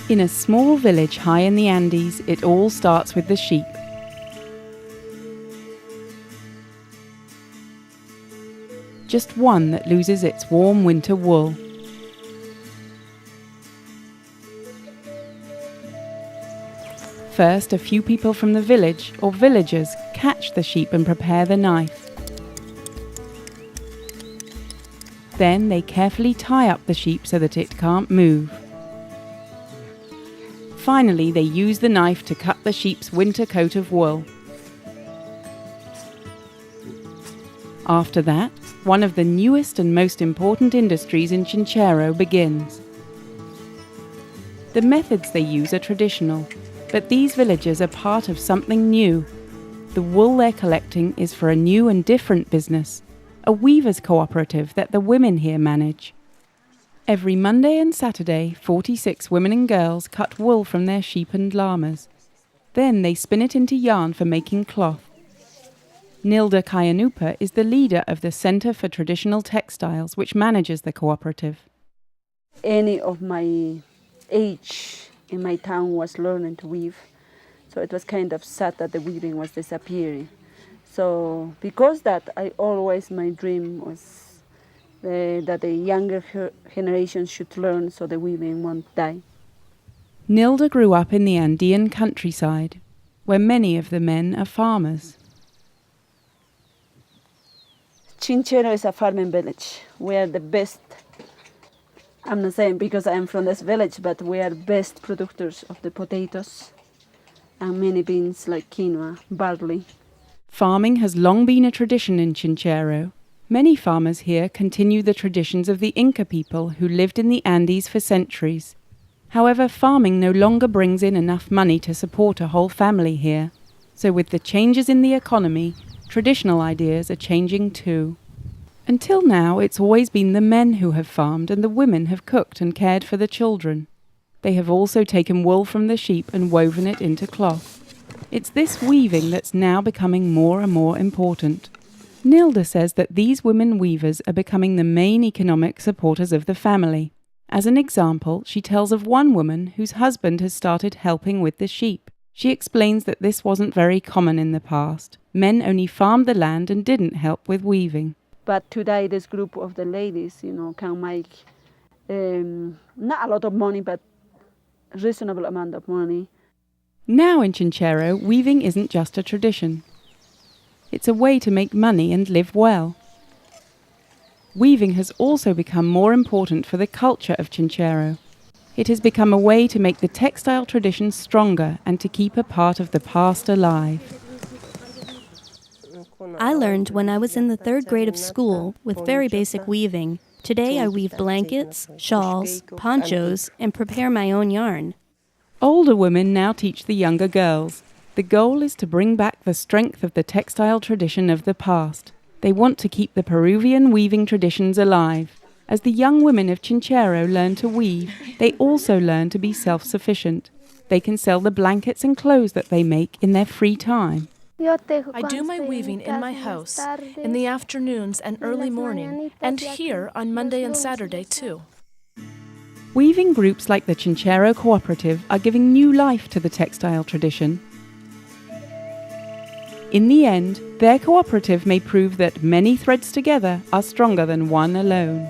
In a small village high in the Andes, it all starts with the sheep. Just one that loses its warm winter wool. First, a few people from the village, or villagers, catch the sheep and prepare the knife. Then they carefully tie up the sheep so that it can't move. Finally, they use the knife to cut the sheep's winter coat of wool. After that, one of the newest and most important industries in Chinchero begins. The methods they use are traditional, but these villagers are part of something new. The wool they're collecting is for a new and different business, a weavers' cooperative that the women here manage. Every Monday and Saturday, 46 women and girls cut wool from their sheep and llamas. Then they spin it into yarn for making cloth. Nilda Kayanupa is the leader of the Center for Traditional Textiles, which manages the cooperative. Any of my age in my town was learning to weave, so it was kind of sad that the weaving was disappearing. So because that, my dream was that the younger generation should learn so the weaving won't die. Nilda grew up in the Andean countryside, where many of the men are farmers. Chinchero is a farming village. We are the best. I'm not saying because I'm from this village, but we are best producers of the potatoes and many beans like quinoa, barley. Farming has long been a tradition in Chinchero. Many farmers here continue the traditions of the Inca people who lived in the Andes for centuries. However, farming no longer brings in enough money to support a whole family here. So with the changes in the economy, traditional ideas are changing too. Until now, it's always been the men who have farmed and the women have cooked and cared for the children. They have also taken wool from the sheep and woven it into cloth. It's this weaving that's now becoming more and more important. Nilda says that these women weavers are becoming the main economic supporters of the family. As an example, she tells of one woman whose husband has started helping with the sheep. She explains that this wasn't very common in the past. Men only farmed the land and didn't help with weaving. But today this group of the ladies, can make not a lot of money, but a reasonable amount of money. Now in Chinchero, weaving isn't just a tradition. It's a way to make money and live well. Weaving has also become more important for the culture of Chinchero. It has become a way to make the textile tradition stronger and to keep a part of the past alive. I learned when I was in the 3rd grade of school with very basic weaving. Today I weave blankets, shawls, ponchos, and prepare my own yarn. Older women now teach the younger girls. The goal is to bring back the strength of the textile tradition of the past. They want to keep the Peruvian weaving traditions alive. As the young women of Chinchero learn to weave, they also learn to be self-sufficient. They can sell the blankets and clothes that they make in their free time. I do my weaving in my house, in the afternoons and early morning, and here on Monday and Saturday too. Weaving groups like the Chinchero Cooperative are giving new life to the textile tradition. In the end, their cooperative may prove that many threads together are stronger than one alone.